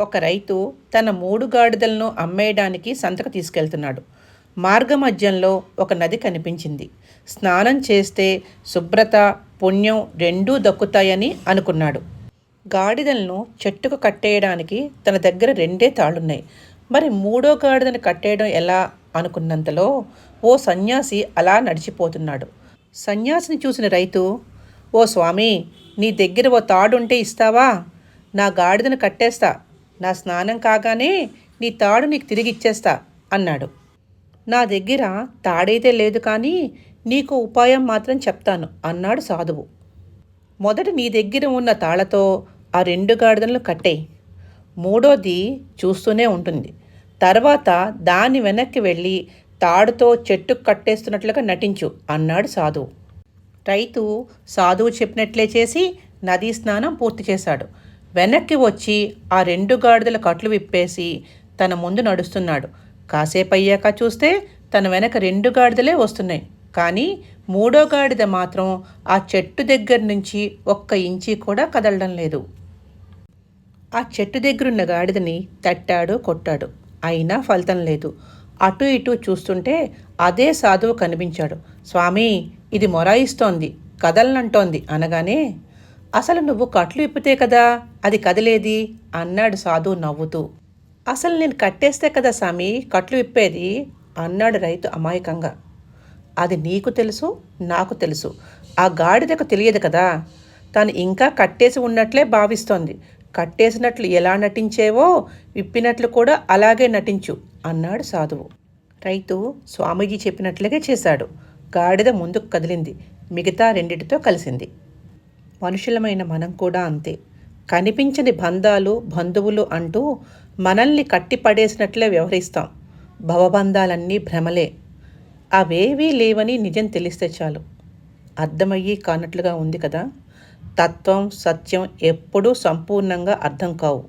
ఒక రైతు తన 3 గాడిదలను అమ్మేయడానికి సంతకు తీసుకెళ్తున్నాడు. మార్గమధ్యంలో ఒక నది కనిపించింది. స్నానం చేస్తే శుభ్రత, పుణ్యం రెండూ దక్కుతాయని అనుకున్నాడు. గాడిదలను చెట్టుకు కట్టేయడానికి తన దగ్గర 2 తాళ్ళున్నాయి. మరి 3వ గాడిదను కట్టేయడం ఎలా అనుకున్నంతలో ఓ సన్యాసి అలా నడిచిపోతున్నాడు. సన్యాసిని చూసిన రైతు, "ఓ స్వామి, నీ దగ్గర ఓ తాడుంటే ఇస్తావా? నా గాడిదను కట్టేస్తా. నా స్నానం కాగానే నీ తాడు నీకు తిరిగి ఇచ్చేస్తా" అన్నాడు. "నా దగ్గర తాడైతే లేదు, కానీ నీకు ఉపాయం మాత్రం చెప్తాను" అన్నాడు సాధువు. "మొదట నీ దగ్గర ఉన్న తాళ్లతో ఆ 2 గాడిదలను కట్టేయి. మూడోది చూస్తూనే ఉంటుంది. తర్వాత దాని వెనక్కి వెళ్ళి తాడుతో చెట్టుకు కట్టేస్తున్నట్లుగా నటించు" అన్నాడు సాధువు. రైతు సాధువు చెప్పినట్లే చేసి నదీ స్నానం పూర్తి చేశాడు. వెనక్కి వచ్చి ఆ 2 గాడిదల కట్లు విప్పేసి తన ముందు నడుస్తున్నాడు. కాసేపయ్యాక చూస్తే తన వెనక 2 గాడిదలే వస్తున్నాయి. కానీ 3వ గాడిద మాత్రం ఆ చెట్టు దగ్గర నుంచి 1 ఇంచీ కూడా కదలడం లేదు. ఆ చెట్టు దగ్గరున్న గాడిదని తట్టాడు, కొట్టాడు. అయినా ఫలితం లేదు. అటు ఇటు చూస్తుంటే అదే సాధువు కనిపించాడు. "స్వామి, ఇది మొరాయిస్తోంది, కదలనంటోంది" అనగానే, "అసలు నువ్వు కట్లు విప్పితే కదా అది కదిలేది" అన్నాడు సాధువు నవ్వుతూ. "అసలు నేను కట్టేస్తే కదా స్వామి కట్లు విప్పేది" అన్నాడు రైతు అమాయకంగా. "అది నీకు తెలుసు, నాకు తెలుసు. ఆ గాడిదకు తెలియదు కదా. తను ఇంకా కట్టేసి ఉన్నట్లే భావిస్తోంది. కట్టేసినట్లు ఎలా నటించేవో విప్పినట్లు కూడా అలాగే నటించు" అన్నాడు సాధువు. రైతు స్వామీజీ చెప్పినట్లుగే చేశాడు. గాడిద ముందుకు కదిలింది. మిగతా 2టితో కలిసింది. మనుషులమైన మనం కూడా అంతే. కనిపించని బంధాలు, బంధువులు అంటూ మనల్ని కట్టిపడేసినట్లే వ్యవహరిస్తాం. భవబంధాలన్నీ భ్రమలే. అవేవీ లేవని నిజం తెలిస్తే చాలు. అర్థమయ్యి కానట్లుగా ఉంది కదా. తత్వం, సత్యం ఎప్పుడూ సంపూర్ణంగా అర్థం కావు.